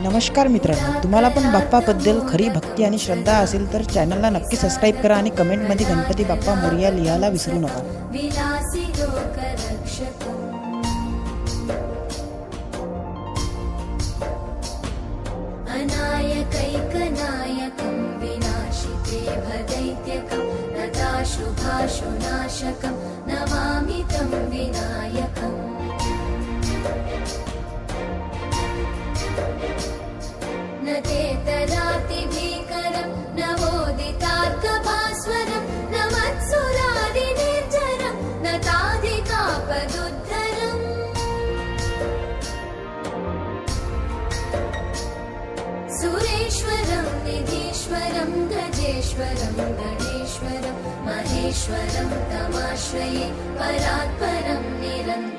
नमस्कार मित्रांनो, तुम्हाला पण बाप्पाबद्दल खरी भक्ती आणि श्रद्धा असेल तर चॅनलला नक्की सबस्क्राईब करा आणि कमेंटमध्ये गणपती बाप्पा मोरया लिहायला विसरू नका. विलासी लोकरक्षकम् अनायकैकनायकं विनाशिते भदैत्यकं नताशुभाशुनाशकं नमामि तं विनायकम् न तेतरातिभीकरं नवोदितार्कभास्वरं न मत्सुरादिनिर्झरं न ताधिकापदुद्धरम् सुरेश्वरं निधीश्वरं गजेश्वरं गणेश्वरं महेश्वरं तमाश्रये परात्परं निरन्तरम्